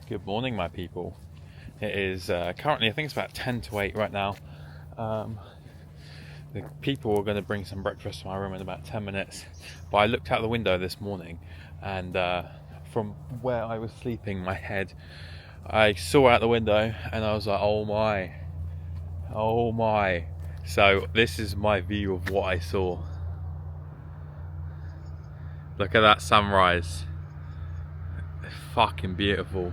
Good morning, my people. It is currently, I think it's about 10 to 8 right now. The people are going to bring some breakfast to my room in about 10 minutes. But I looked out the window this morning, and from where I was sleeping, my head, I saw out the window and I was like, oh my. So this is my view of what I saw. Look at that sunrise. It's fucking beautiful.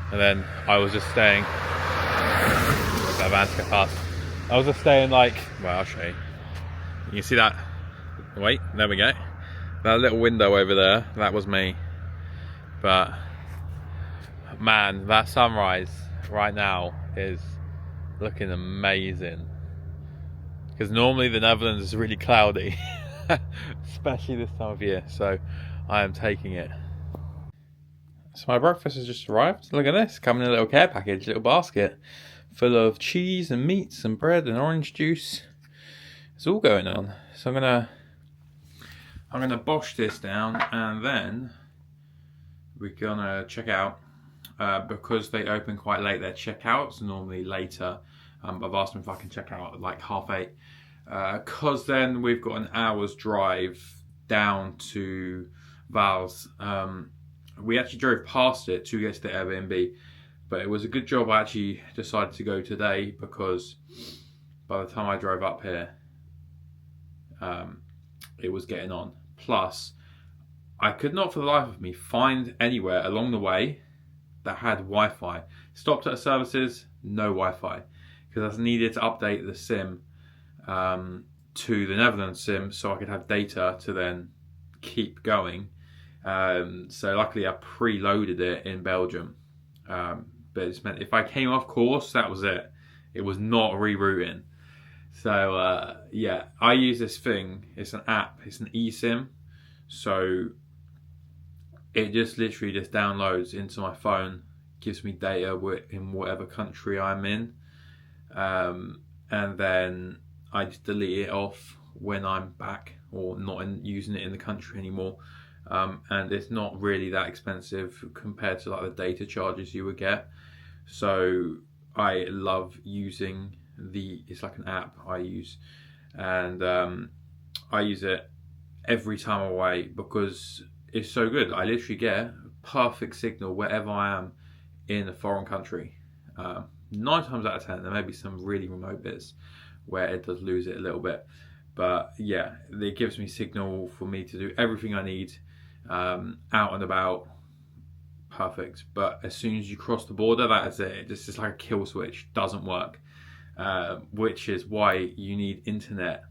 And then I was just staying. That van's go past. I was just staying like, well, I'll show you. You can see that. Wait, there we go. That little window over there, that was me. But man, that sunrise right now is looking amazing. Because normally the Netherlands is really cloudy, especially this time of year. So I am taking it. So my breakfast has just arrived. Look at this, coming in a little care package, little basket full of cheese and meats and bread and orange juice. It's all going on. So I'm gonna bosh this down, and then we're gonna check out because they open quite late. Their checkouts normally later. I've asked them if I can check out at like 8:30, because then we've got an hour's drive down to Vaals. We actually drove past it to get to the Airbnb, but it was a good job I actually decided to go today, because by the time I drove up here, it was getting on. Plus, I could not for the life of me find anywhere along the way that had Wi-Fi. Stopped at services, no Wi-Fi, because I needed to update the SIM to the Netherlands SIM so I could have data to then keep going. So luckily I preloaded it in Belgium, but it just meant if I came off course, that was it. It was not rerouting. So yeah, I use this thing. It's an app. It's an eSIM. So it just literally just downloads into my phone, gives me data in whatever country I'm in, and then I just delete it off when I'm back or not using it in the country anymore. And it's not really that expensive compared to like the data charges you would get. So I love using it's like an app I use, and I use it every time I'm away because it's so good. I literally get perfect signal wherever I am in a foreign country. 9 times out of 10, there may be some really remote bits where it does lose it a little bit, but yeah, it gives me signal for me to do everything I need out and about. Perfect. But as soon as you cross the border, that is it. It's just like a kill switch. Doesn't work, which is why you need internet.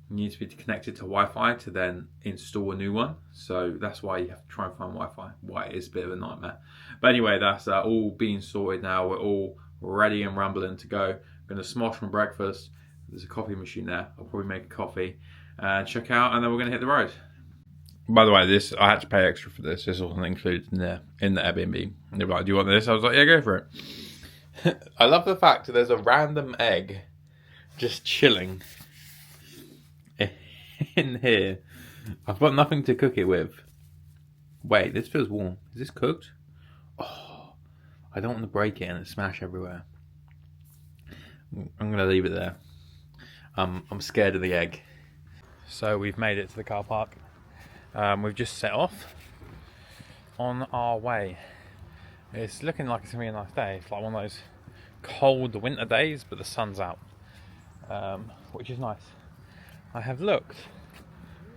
You need to be connected to Wi-Fi to then install a new one. So that's why you have to try and find Wi-Fi. Why it is a bit of a nightmare. But anyway, that's all being sorted now. We're all ready and rumbling to go. I'm going to smosh my breakfast. There's a coffee machine there. I'll probably make a coffee and check out, and then we're going to hit the road. By the way, I had to pay extra for this. This wasn't included in the Airbnb. And they were like, "Do you want this?" I was like, "Yeah, go for it." I love the fact that there's a random egg just chilling in here. I've got nothing to cook it with. Wait, this feels warm. Is this cooked? Oh, I don't want to break it and it smash everywhere. I'm going to leave it there. I'm scared of the egg. So we've made it to the car park. We've just set off on our way. It's looking like it's going to be a nice day. It's like one of those cold winter days, but the sun's out, which is nice. I have looked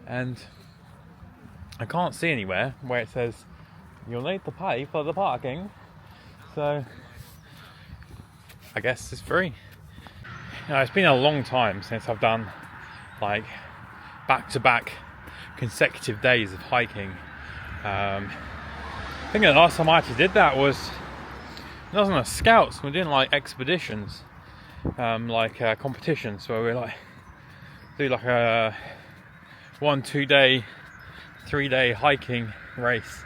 and I can't see anywhere where it says you'll need to pay for the parking, so I guess it's free. You know, it's been a long time since I've done like back-to-back consecutive days of hiking. I think the last time I actually did that was when I was on a scouts. We're doing like expeditions, competitions where we like do like a 1, 2 day, 3 day hiking race,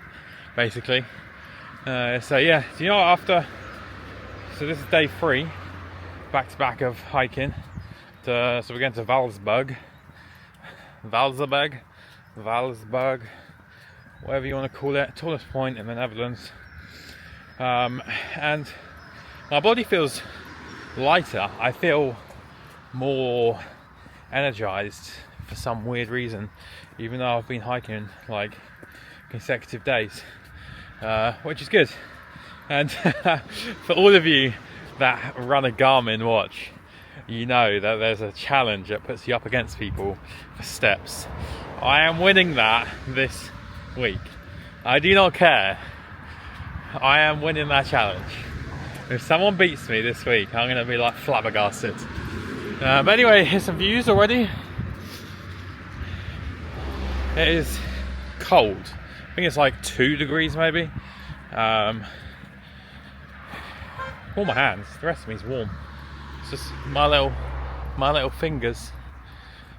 basically. So yeah, do you know what, so this is day 3, back to back of hiking. So we're going to Vaalserberg, whatever you want to call it, tallest point in the Netherlands. And my body feels lighter. I feel more energized for some weird reason, even though I've been hiking like consecutive days, which is good. And for all of you that run a Garmin watch, you know that there's a challenge that puts you up against people for steps. I am winning that this week. I do not care. I am winning that challenge. If someone beats me this week, I'm going to be like flabbergasted. But anyway, here's some views already. It is cold. I think it's like 2 degrees maybe. All my hands. The rest of me is warm. It's just my little fingers.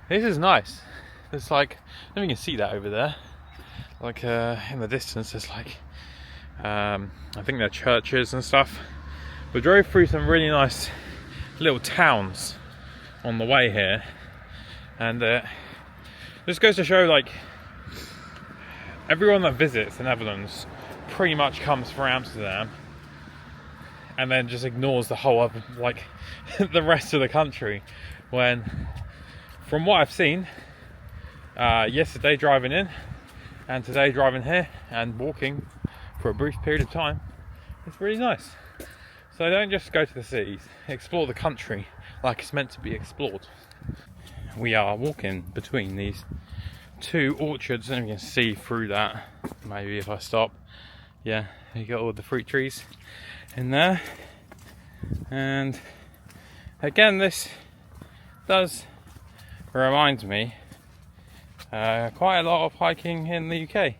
This is nice. It's like, I don't know if you can see that over there. Like in the distance, there's like I think they're churches and stuff. We drove through some really nice little towns on the way here, and this goes to show like everyone that visits the Netherlands pretty much comes from Amsterdam and then just ignores the whole of like the rest of the country, when from what I've seen yesterday driving in and today driving here and walking for a brief period of time, it's really nice. So don't just go to the cities, explore the country like it's meant to be explored. We are walking between these 2 orchards, and you can see through that, maybe if I stop. Yeah, you got all the fruit trees in there. And again, this does remind me quite a lot of hiking in the UK.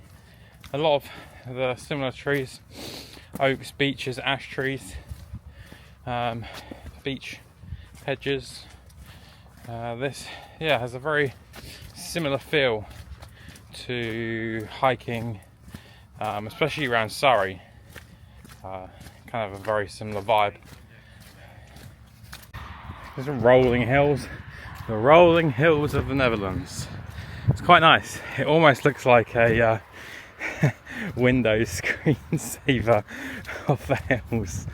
A lot of the similar trees, oaks, beeches, ash trees, beech hedges. This has a very similar feel to hiking, especially around Surrey. Kind of a very similar vibe. There's some rolling hills, the rolling hills of the Netherlands. It's quite nice. It almost looks like a Windows screensaver of the hills.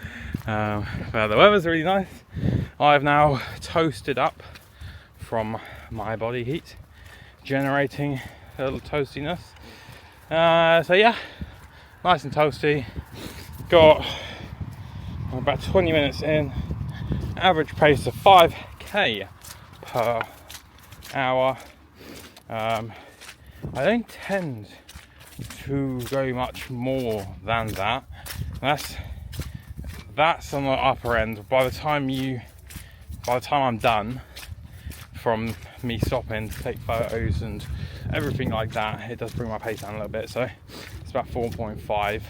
But the weather's really nice. I've now toasted up from my body heat, generating a little toastiness. So yeah, nice and toasty. Got about 20 minutes in, average pace of 5k per hour. I don't tend to go much more than that. That's on the upper end. By the time I'm done, from me stopping to take photos and everything like that, it does bring my pace down a little bit. So it's about 4.5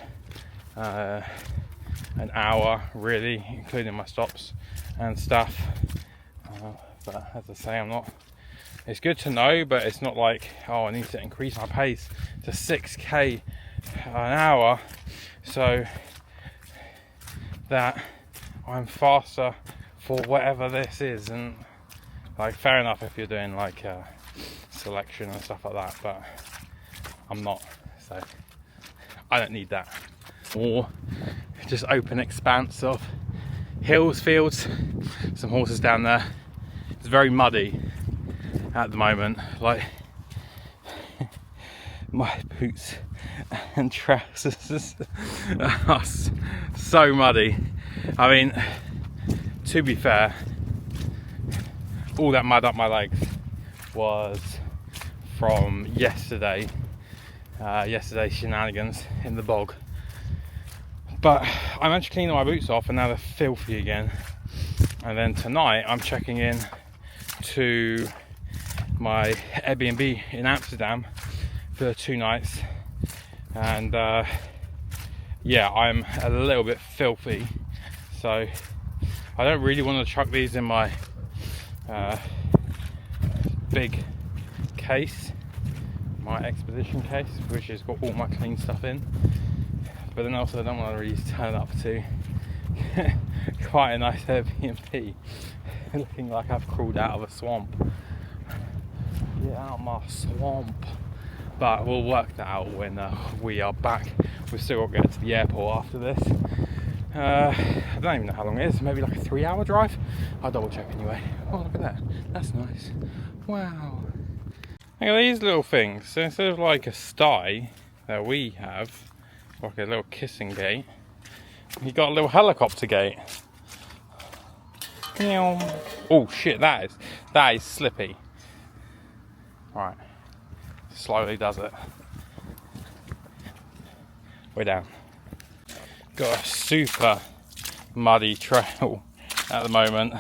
an hour, really, including my stops and stuff. But as I say, it's good to know, but it's not like, oh, I need to increase my pace to 6k an hour so that I'm faster for whatever this is. And like, fair enough if you're doing like selection and stuff like that, but I'm not, so I don't need that. Or just open expanse of hills, fields, some horses down there. It's very muddy at the moment, like my boots and trousers are so muddy. I mean, to be fair, all that mud up my legs was from yesterday's shenanigans in the bog. But I managed to clean all my boots off and now they're filthy again. And then tonight I'm checking in to my Airbnb in Amsterdam for 2 nights, and yeah, I'm a little bit filthy, so I don't really want to chuck these in my big case, my expedition case, which has got all my clean stuff in, but then also I don't want to really turn up to quite a nice Airbnb looking like I've crawled out of a swamp. Get out my swamp. but we'll work that out when we are back. We've still got to get to the airport after this. I don't even know how long it is, maybe like a 3-hour drive. I'll double check anyway. Oh, look at that, that's nice. Wow. Look at these little things. So instead of like a sty that we have, like a little kissing gate, you got a little helicopter gate. Oh shit, that is slippy. Right, slowly does it. We're down. Got a super muddy trail at the moment.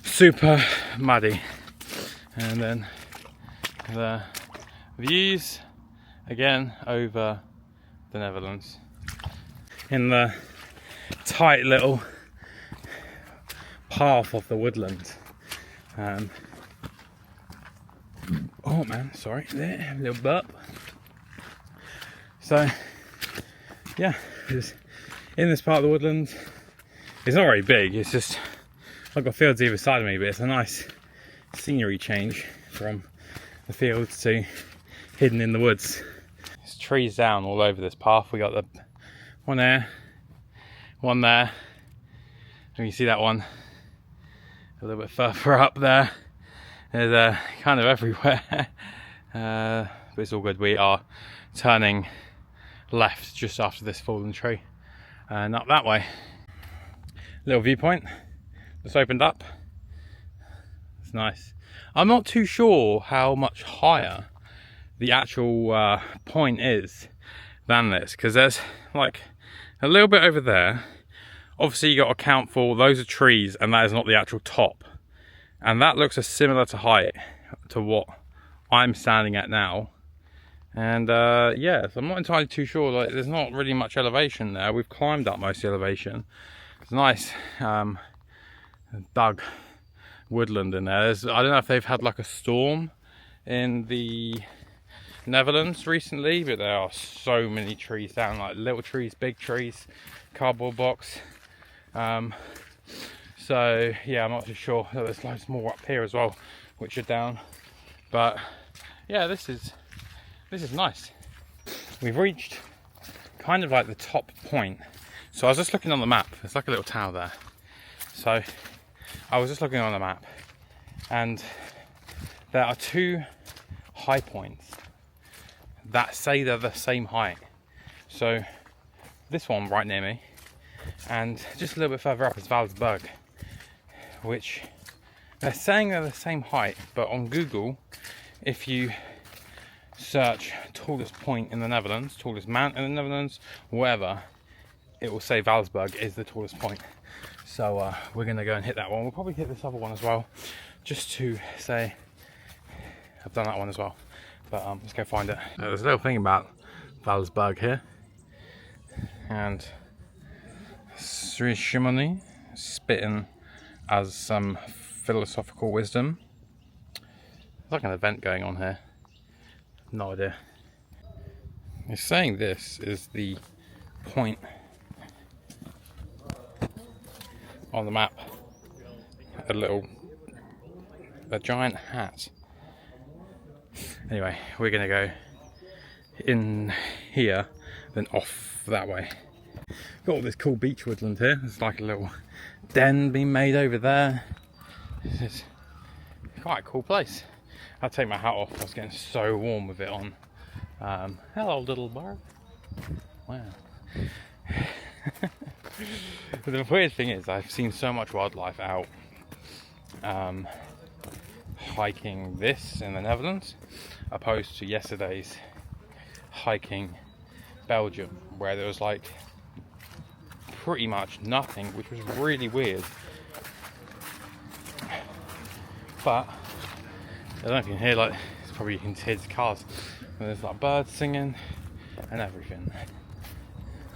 Super muddy. And then the views again over the Netherlands. In the tight little path of the woodland. Oh man, sorry, there, a little burp. So, yeah, it's in this part of the woodland. It's not very big, it's just, I've got fields either side of me, but it's a nice scenery change from the fields to hidden in the woods. There's trees down all over this path. We got the one there, one there, and you see that one a little bit further up there. There's kind of everywhere, but it's all good. We are turning left just after this fallen tree and up that way. Little viewpoint that's opened up. It's nice. I'm not too sure how much higher the actual point is than this, because there's like a little bit over there. Obviously you got to account for those are trees and that is not the actual top, and that looks a similar to height to what I'm standing at now. And yeah, so I'm not entirely too sure. Like, there's not really much elevation there. We've climbed up most of the elevation. It's nice dug woodland in there. I don't know if they've had like a storm in the Netherlands recently, but there are so many trees down, like little trees, big trees, cardboard box. So yeah, I'm not too sure. There's loads more up here as well, which are down. But yeah, this is nice. We've reached kind of like the top point. So I was just looking on the map. There's like a little tower there. So I was just looking on the map, and there are two high points that say they're the same height. So this one right near me, and just a little bit further up is Vaalserberg, which they're saying they're the same height, but on Google, if you search tallest point in the Netherlands, tallest mountain in the Netherlands, whatever, it will say Vaalserberg is the tallest point. So we're going to go and hit that one. We'll probably hit this other one as well, just to say I've done that one as well. But let's go find it. There's a little thing about Vaalserberg here, and Sri Shimoni spitting as some philosophical wisdom. There's like an event going on here. No idea. It's saying this is the point on the map. A giant hat. Anyway, we're gonna go in here, then off that way. Got all this cool beach woodland here. There's like a little den being made over there. This is quite a cool place. I'll take my hat off. I was getting so warm with it on. Hello, little bird. Wow. The weird thing is, I've seen so much wildlife out hiking this in the Netherlands, opposed to yesterday's hiking Belgium, where there was like pretty much nothing, which was really weird. But I don't know if you can hear, like, it's probably you can hear the cars. There's like birds singing and everything.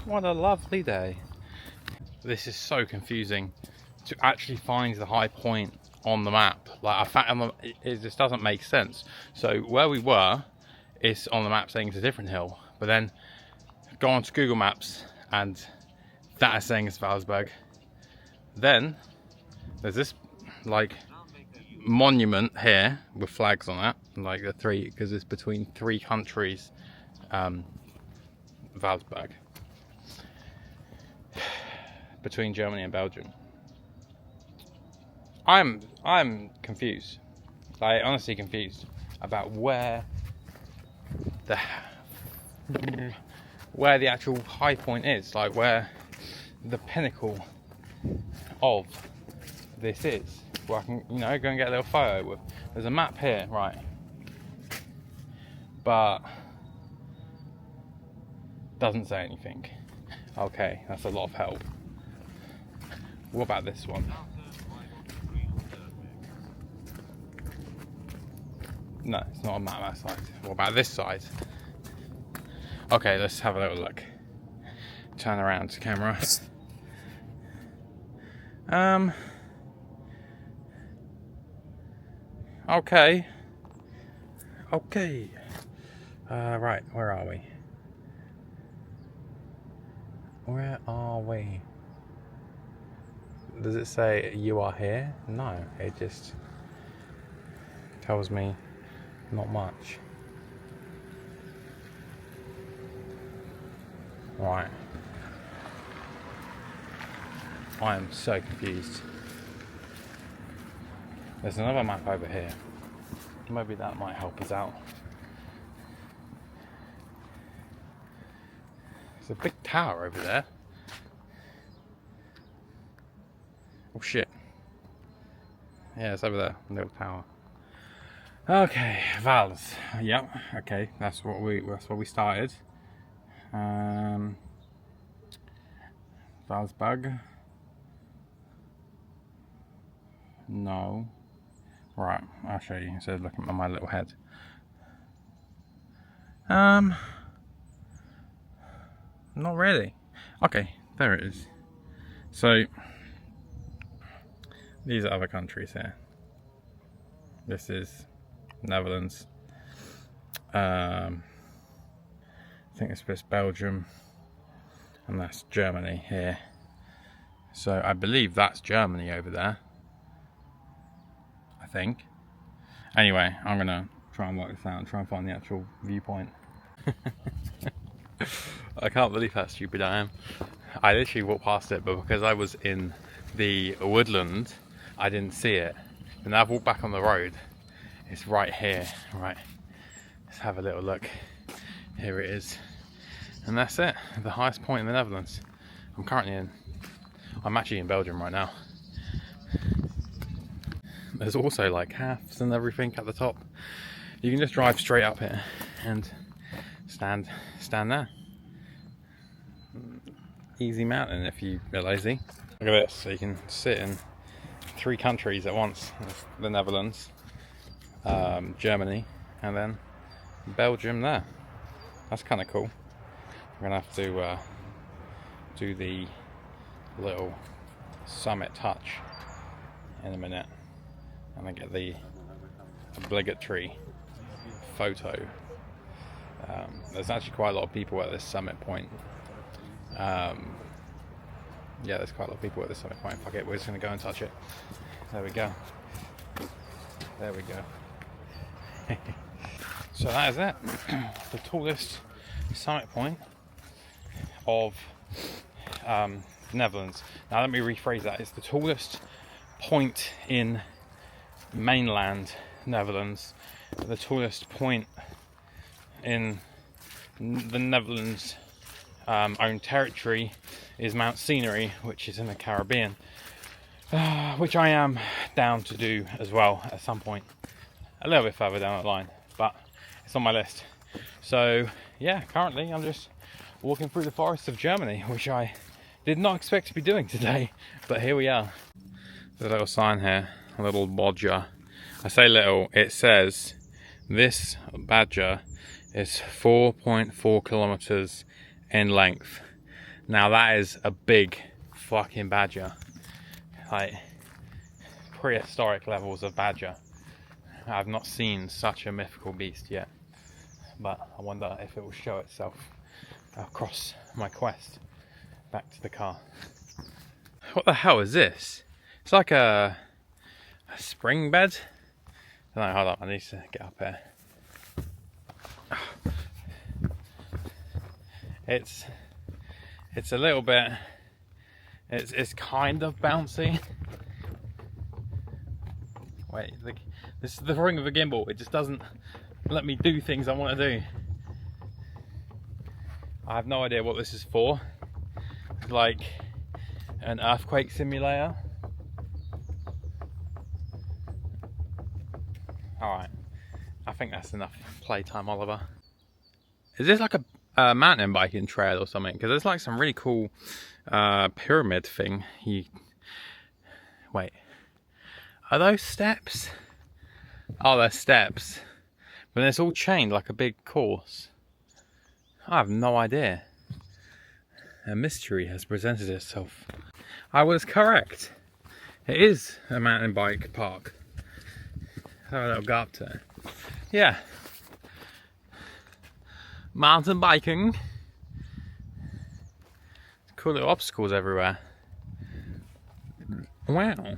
What a lovely day. This is so confusing to actually find the high point on the map. Like, it just doesn't make sense. So where we were, it's on the map saying it's a different hill, but then go on to Google Maps and that is saying it's Vaalserberg. Then there's this like monument here with flags on it, like the three, because it's between three countries. Vaalserberg, between Germany and Belgium. I'm confused, like honestly confused about where the actual high point is, like where the pinnacle of this is, where I can, you know, go and get a little photo with. There's a map here, right, but doesn't say anything. Okay, that's a lot of help. What about this one? No, it's not a map that side. What about this side? Okay, let's have a little look. Turn around to camera. Okay. Right, where are we? Where are we? Does it say you are here? No, it just tells me not much. Right. I am so confused. There's another map over here. Maybe that might help us out. There's a big tower over there. Oh shit. Yeah, it's over there, little tower. Okay, vaals. Yep. Okay, that's what we started. Vaalserberg. No. Right, I'll show you instead of looking at my little head. Not really. Okay, there it is. So these are other countries here. This is Netherlands. I think it's Belgium, and that's Germany here. So I believe that's Germany over there. I think. Anyway, I'm gonna try and work this out and try and find the actual viewpoint. I can't believe how stupid I am. I literally walked past it, but because I was in the woodland, I didn't see it. And now I've walked back on the road. It's right here. Right. Let's have a little look. Here it is. And that's it. The highest point in the Netherlands. I'm actually in Belgium right now. There's also like halves and everything at the top. You can just drive straight up here and stand there. Easy mountain if you're lazy. Look at this, so you can sit in 3 countries at once. That's the Netherlands, Germany, and then Belgium there. That's kind of cool. We're gonna have to do the little summit touch in a minute, and then get the obligatory photo. There's actually quite a lot of people at this summit point. Yeah, there's quite a lot of people at this summit point. Fuck it, we're just going to go and touch it. There we go. There we go. So that is it. The tallest summit point of Netherlands. Now let me rephrase that. It's the tallest point in mainland Netherlands. The tallest point in the Netherlands own territory is Mount Scenery, which is in the Caribbean, which I am down to do as well at some point, a little bit further down the line, but it's on my list. So yeah, currently I'm just walking through the forests of Germany, which I did not expect to be doing today, but here we are. There's a little sign here, a little bodger. I say little, it says this badger is 4.4 kilometers in length. Now that is a big fucking badger, like prehistoric levels of badger. I've not seen such a mythical beast yet, but I wonder if it will show itself across my quest back to the car. What the hell is this? It's like a spring bed No, hold on, I need to get up here. It's a little bit, it's kind of bouncy. Wait, this is the thing with a gimbal, it just doesn't let me do things I want to do. I have no idea what this is for. It's like an earthquake simulator. Alright, I think that's enough playtime, Oliver. Is this like a mountain biking trail or something? Because there's like some really cool pyramid thing. Wait, are those steps? Oh, they're steps. But it's all chained like a big course. I have no idea. A mystery has presented itself. I was correct. It is a mountain bike park. So a little go up to it. Yeah. Mountain biking. Cool little obstacles everywhere. Wow.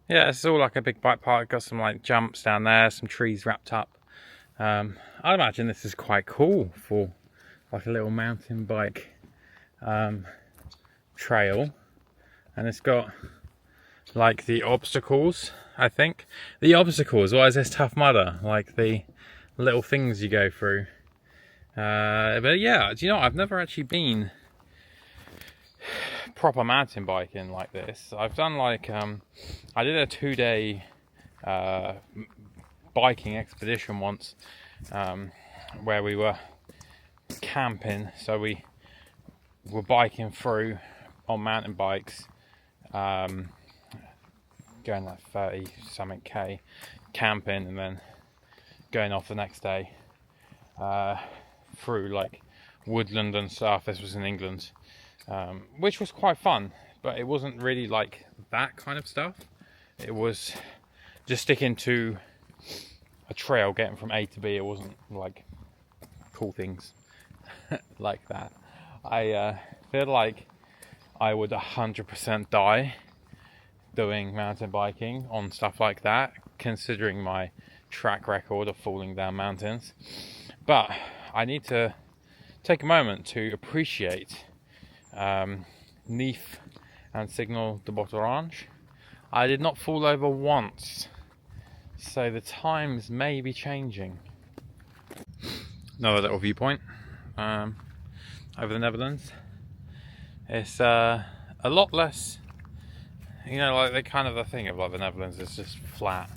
Yeah, it's all like a big bike park. Got some like jumps down there, some trees wrapped up. I'd imagine this is quite cool for like a little mountain bike trail. And it's got like the obstacles, I think. The obstacles, why is this Tough Mudder? Like the little things you go through. But yeah, do you know, I've never actually been proper mountain biking like this. I've done like, I did a 2-day biking expedition once, where we were camping, so we were biking through on mountain bikes, going like 30 something K, camping, and then going off the next day through like woodland and stuff. This was in England, which was quite fun, but it wasn't really like that kind of stuff. It was just sticking to a trail, getting from A to B. It wasn't like cool things like that. I feel like I would 100% die doing mountain biking on stuff like that, considering my track record of falling down mountains. But I need to take a moment to appreciate Neath and Signal de Botterange. I did not fall over once, so the times may be changing. Another little viewpoint over the Netherlands. It's a lot less, you know, like the thing of like the Netherlands is just flat.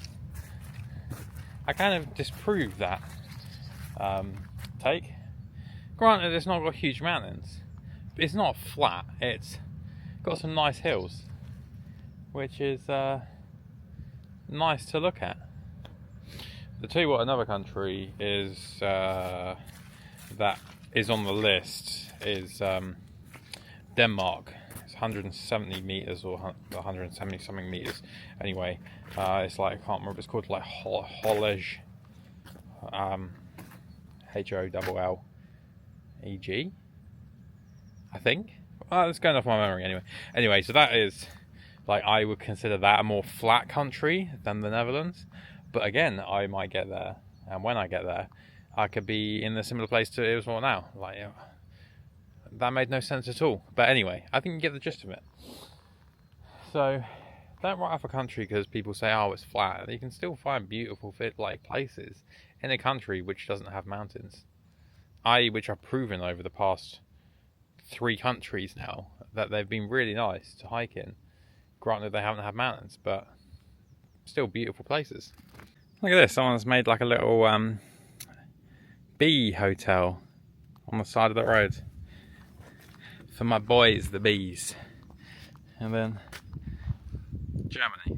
I kind of disprove that take. Granted, it's not got huge mountains, but it's not flat. It's got some nice hills, which is nice to look at. To tell you what, another country is that is on the list is Denmark. It's 170 meters or 170 something meters. Anyway, it's like, I can't remember. It's called like Hollege, HOLLEG, I think. It's going off my memory anyway. Anyway, so that is like, I would consider that a more flat country than the Netherlands. But again, I might get there, and when I get there, I could be in a similar place to Israel now. Like, that made no sense at all. But anyway, I think you get the gist of it. So, don't write off a country because people say, oh, it's flat. You can still find beautiful like places in a country which doesn't have mountains. Which I've proven over the past 3 countries now, that they've been really nice to hike in. Granted, they haven't had mountains, but still beautiful places. Look at this, someone's made like a little bee hotel on the side of the road for my boys, the bees. And then Germany.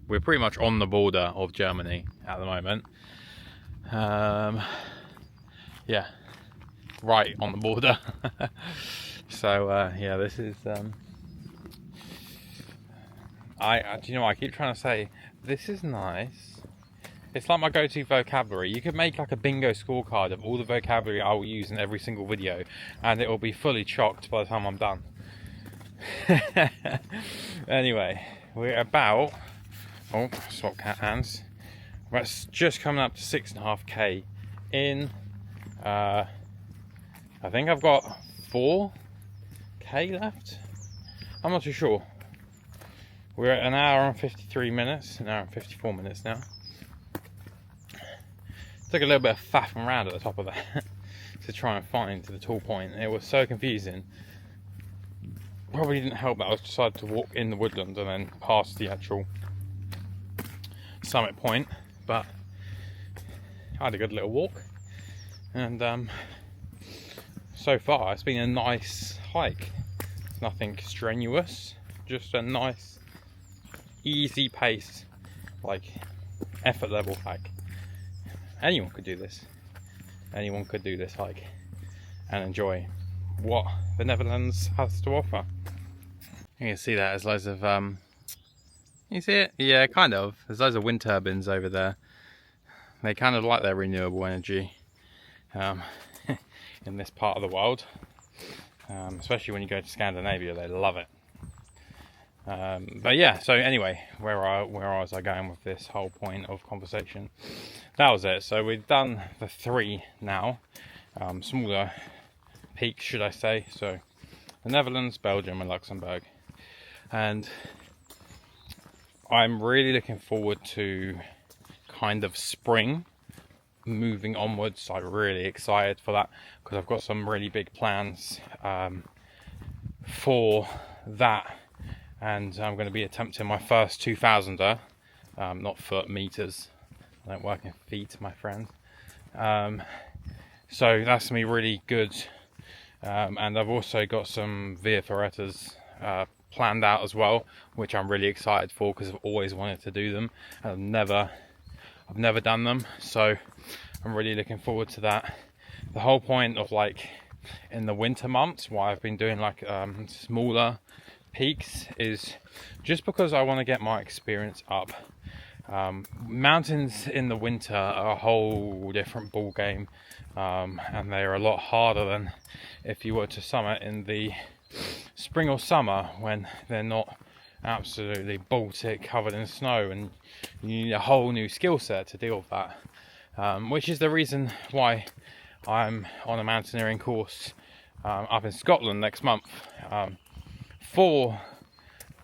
We're pretty much on the border of Germany at the moment. Yeah, right on the border. So yeah, this is do you know, I keep trying to say this is nice. It's like my go-to vocabulary. You could make like a bingo scorecard of all the vocabulary I will use in every single video, and it will be fully chocked by the time I'm done. Anyway, we're about, oh, swap cat hands. That's just coming up to 6.5k in. I think I've got 4k left. I'm not too sure. We're at an hour and 53 minutes, an hour and 54 minutes now. Took a little bit of faffing around at the top of that to try and find the tall point. It was so confusing. Probably didn't help that I decided to walk in the woodland and then past the actual summit point, but I had a good little walk, and so far it's been a nice hike. Nothing strenuous, just a nice easy pace, like effort level hike. Anyone could do this. Anyone could do this hike and enjoy what the Netherlands has to offer. You can see that there's loads of you see it? Yeah, kind of. There's loads of wind turbines over there. They kind of like their renewable energy in this part of the world, especially when you go to Scandinavia. They love it. But yeah, so anyway, where was I going with this whole point of conversation? That was it. So we've done the 3 now, smaller peaks, should I say. So the Netherlands, Belgium and Luxembourg. And I'm really looking forward to kind of spring moving onwards. I'm really excited for that because I've got some really big plans for that. And I'm going to be attempting my first 2000er, not foot, meters. I don't work in feet, my friend. So that's going to be really good. And I've also got some Via Ferretas planned out as well, which I'm really excited for because I've always wanted to do them. And I've never done them, so I'm really looking forward to that. The whole point of like in the winter months, why I've been doing like smaller peaks is just because I want to get my experience up. Mountains in the winter are a whole different ball game, and they are a lot harder than if you were to summit in the spring or summer when they're not absolutely Baltic covered in snow, and you need a whole new skill set to deal with that, which is the reason why I'm on a mountaineering course up in Scotland next month, for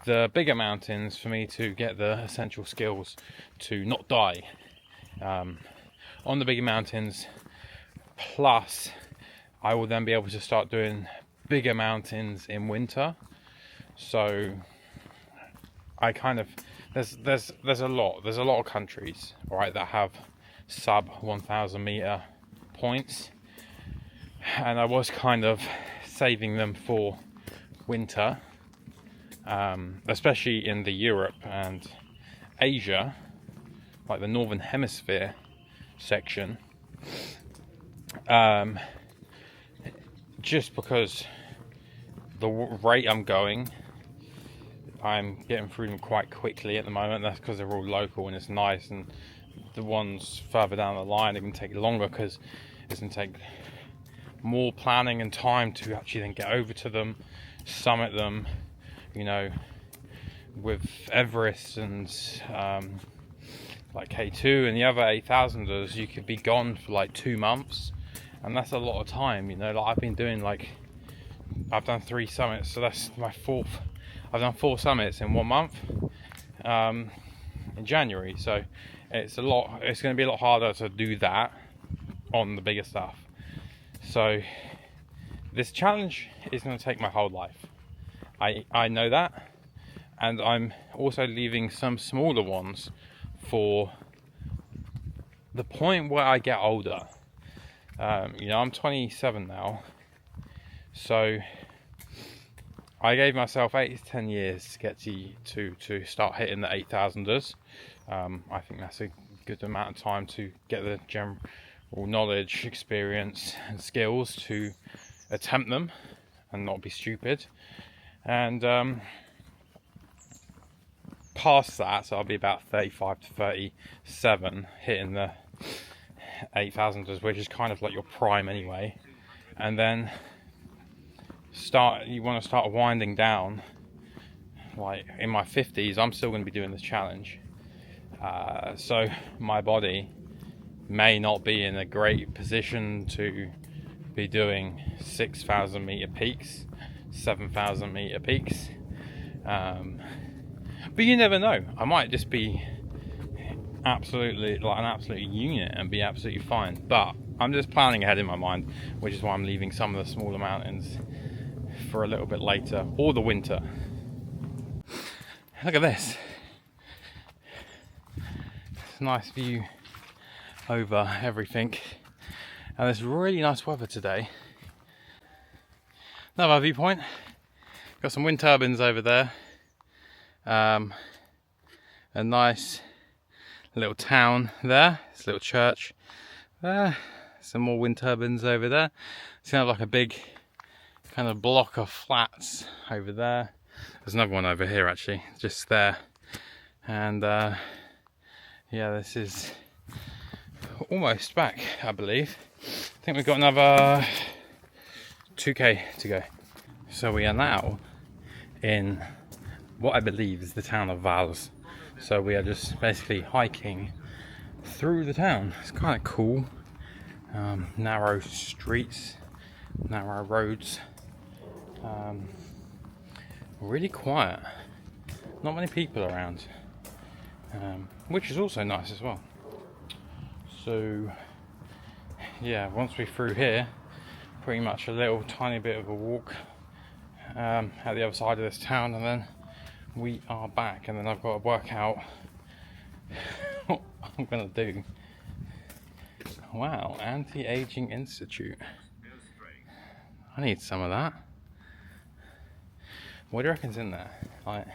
the bigger mountains, for me to get the essential skills to not die on the bigger mountains. Plus I will then be able to start doing bigger mountains in winter. So I kind of there's a lot of countries, right, that have sub 1,000 meter points, and I was kind of saving them for winter, especially in the Europe and Asia, like the Northern Hemisphere section, just because the rate I'm getting through them quite quickly at the moment. That's because they're all local and it's nice, and the ones further down the line, it can take longer because it's going to take more planning and time to actually then get over to them, summit them. You know, with Everest and like K2 and the other 8,000ers, you could be gone for like 2 months, and that's a lot of time. You know, like I've done 3 summits, so that's my 4th. I've done 4 summits in 1 month in January, so it's going to be a lot harder to do that on the bigger stuff. So this challenge is going to take my whole life. I know that, and I'm also leaving some smaller ones for the point where I get older. You know, I'm 27 now, so I gave myself 8 to 10 years to get to start hitting the 8,000ers. I think that's a good amount of time to get the general knowledge, experience and skills to attempt them and not be stupid. And past that, so I'll be about 35 to 37 hitting the 8,000ers, which is kind of like your prime anyway. And then you want to start winding down. Like in my 50s, I'm still going to be doing this challenge. So my body may not be in a great position to be doing 6,000 meter peaks, 7,000 meter peaks, but you never know. I might just be absolutely like an absolute unit and be absolutely fine, but I'm just planning ahead in my mind, which is why I'm leaving some of the smaller mountains for a little bit later, or the winter. Look at this. It's a nice view over everything, and it's really nice weather today. Another viewpoint. Got some wind turbines over there. A nice little town there. It's a little church there. Some more wind turbines over there. It's kind of like a big kind of block of flats over there. There's another one over here actually, just there. And yeah, this is almost back, I believe. I think we've got another 2k to go. So we are now in what I believe is the town of Vaals. So we are just basically hiking through the town. It's kind of cool. Narrow streets, narrow roads. Really quiet. Not many people around. Which is also nice as well. So yeah, once we're through here, pretty much a little tiny bit of a walk at the other side of this town, and then we are back, and then I've got to work out what I'm gonna do. Wow, Anti-Aging Institute. I need some of that. What do you reckon's in there? Like, do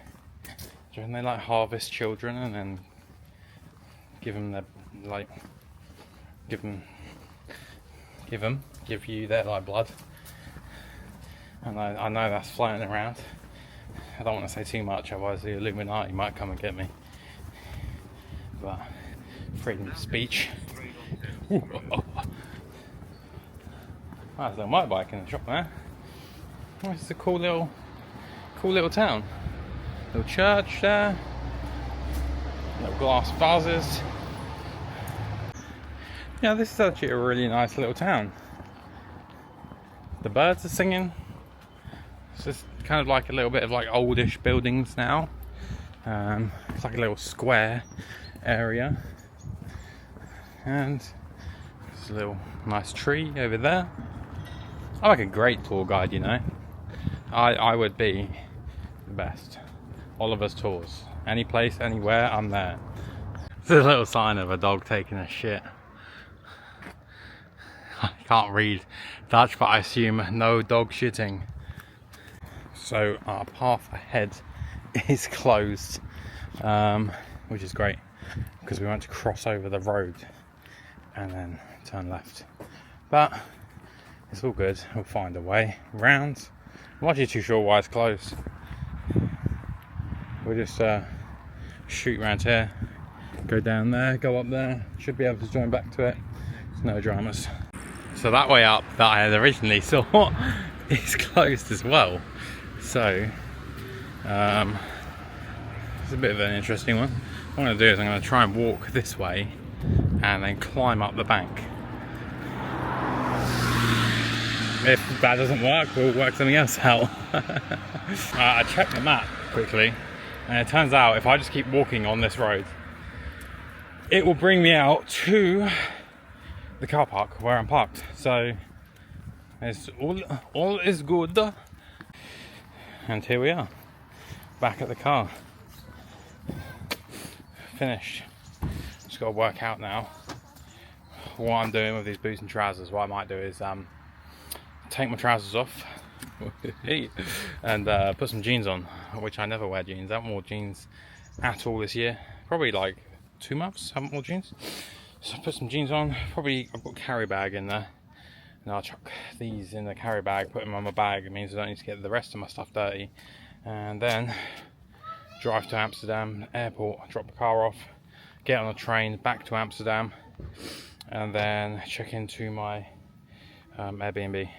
you reckon they like harvest children and then give them their like give you their like blood? I know that's floating around. I don't want to say too much, otherwise the Illuminati might come and get me. But freedom of speech. Oh, there's a little motorbike in the shop there. Oh, it's a cool little town. Little church there. Little glass vases. Yeah, this is actually a really nice little town. The birds are singing. It's just kind of like a little bit of like oldish buildings now. It's like a little square area, and there's a little nice tree over there. I'm like a great tour guide, you know. I would be the best. Oliver's Tours. Any place, anywhere, I'm there. There's a little sign of a dog taking a shit. I can't read Dutch, but I assume no dog shitting. So our path ahead is closed, which is great because we want to cross over the road and then turn left. But it's all good, we'll find a way round. I'm not actually too sure why it's closed. We'll just shoot around here, go down there, go up there, should be able to join back to it. There's no dramas. So that way up that I had originally thought is closed as well. So it's a bit of an interesting one. What I'm going to do is I'm going to try and walk this way and then climb up the bank. If that doesn't work, we'll work something else out. I checked the map quickly, and it turns out if I just keep walking on this road, it will bring me out to the car park where I'm parked. So it's all is good. And here we are, back at the car. Finished. Just got to work out now what I'm doing with these boots and trousers. What I might do is take my trousers off and put some jeans on, which I never wear jeans. I haven't worn jeans at all this year. Probably like 2 months, haven't worn jeans. So put some jeans on. Probably I've got a carry bag in there. And I'll chuck these in the carry bag, put them on my bag. It means I don't need to get the rest of my stuff dirty. And then drive to Amsterdam airport, drop the car off, get on a train back to Amsterdam, and then check into my Airbnb.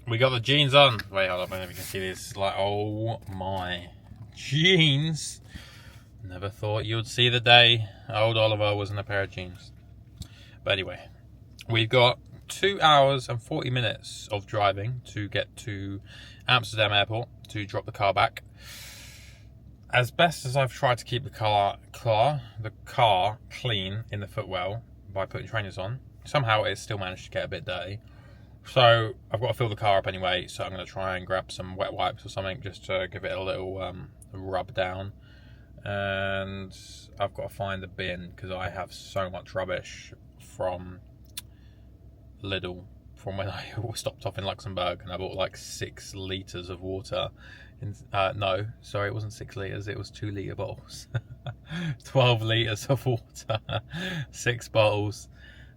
We got the jeans on. Wait, hold up, I don't know if you can see this. Like, oh my jeans. Never thought you'd see the day old Oliver was in a pair of jeans. But anyway, we've got 2 hours and 40 minutes of driving to get to Amsterdam Airport to drop the car back. As best as I've tried to keep the car clean in the footwell by putting trainers on, somehow it's still managed to get a bit dirty. So I've got to fill the car up anyway, so I'm going to try and grab some wet wipes or something just to give it a little rub down. And I've got to find the bin because I have so much rubbish from Lidl from when I stopped off in Luxembourg, and I bought like 6 litres of water. No, sorry, it wasn't 6 litres, it was 2 litre bottles. 12 litres of water, 6 bottles,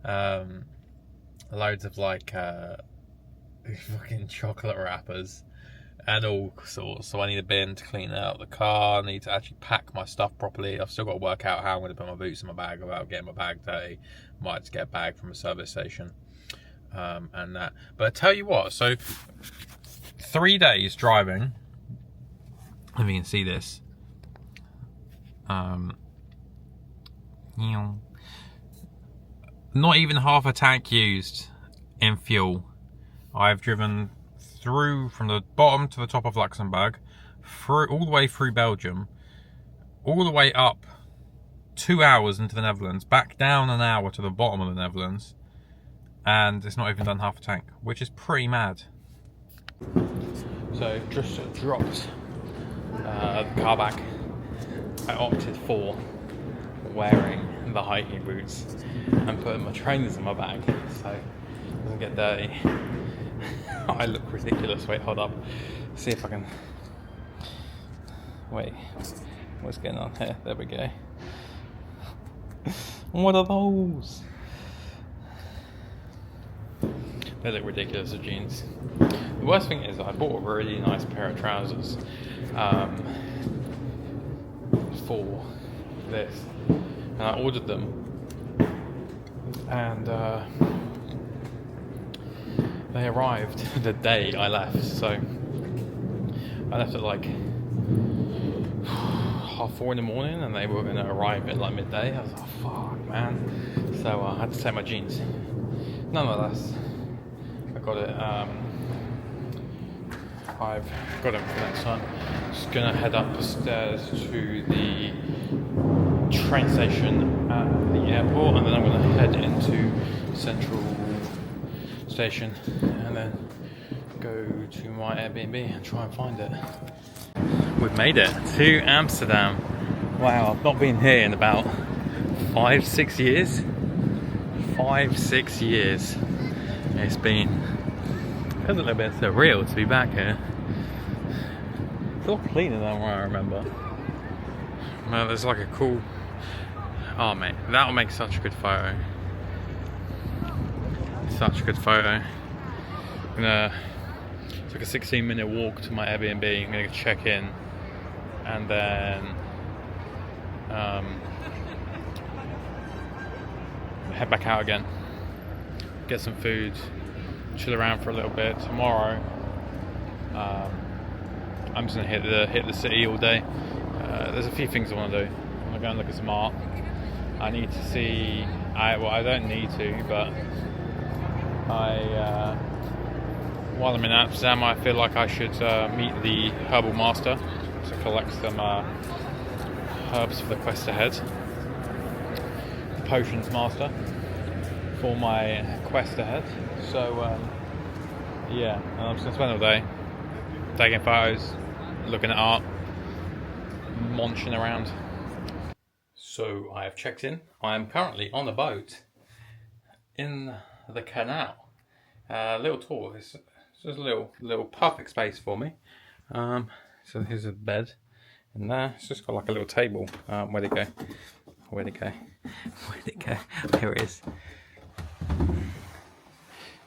loads of like fucking chocolate wrappers and all sorts. So I need a bin to clean out the car. I need to actually pack my stuff properly. I've still got to work out how I'm going to put my boots in my bag without getting my bag dirty. Might just get a bag from a service station. And that. But I tell you what, so 3 days driving. If you can see this. Not even half a tank used in fuel. I've driven through from the bottom to the top of Luxembourg, through all the way through Belgium, all the way up 2 hours into the Netherlands, back down an hour to the bottom of the Netherlands, and it's not even done half a tank, which is pretty mad. So just dropped the car back. I opted for wearing the hiking boots and putting my trainers in my bag so it doesn't get dirty. I look ridiculous. Wait, hold up. See if I can. Wait, what's going on here? There we go. What are those? They look ridiculous as jeans. The worst thing is I bought a really nice pair of trousers for this, and I ordered them, and they arrived the day I left. So I left at like 4:30 in the morning, and they were going to arrive at like midday. I was like, fuck, man. So I had to take my jeans. Nonetheless, I got it. I've got it for next time. Just gonna head upstairs to the train station at the airport, and then I'm gonna head into Central Station and then go to my Airbnb and try and find it. We've made it to Amsterdam. Wow, I've not been here in about 5-6 years. 5-6 years. It's been a little bit surreal to be back here. It's a lot cleaner than where I remember. Well, there's like a cool. Oh mate, that'll make such a good photo. Such a good photo. It's like a 16-minute walk to my Airbnb. I'm gonna check in and then head back out again. Get some food, chill around for a little bit. Tomorrow, I'm just gonna hit the city all day. There's a few things I want to do. I want to go and look at some art. I need to see. I don't need to, but while I'm in Amsterdam, I feel like I should meet the herbal master to collect some herbs for the quest ahead. The potions master for my quest ahead. So yeah, and I'm just gonna spend all day taking photos, looking at art, munching around. So I have checked in. I am currently on a boat in the canal. Little tour. It's just a little perfect space for me. So here's a bed in there. It's just got like a little table. Where'd it go? Where'd it go? Where'd it go? Here it is.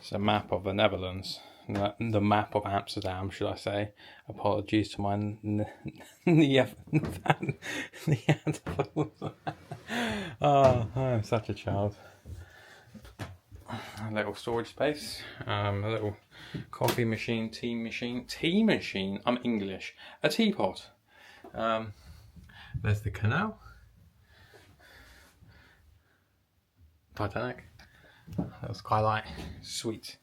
It's a map of the Netherlands. The map of Amsterdam, should I say. Apologies to my Oh, I'm such a child. A little storage space. A little coffee machine, tea machine. I'm English. A teapot. There's the canal. Titanic. Little skylight. Sweet.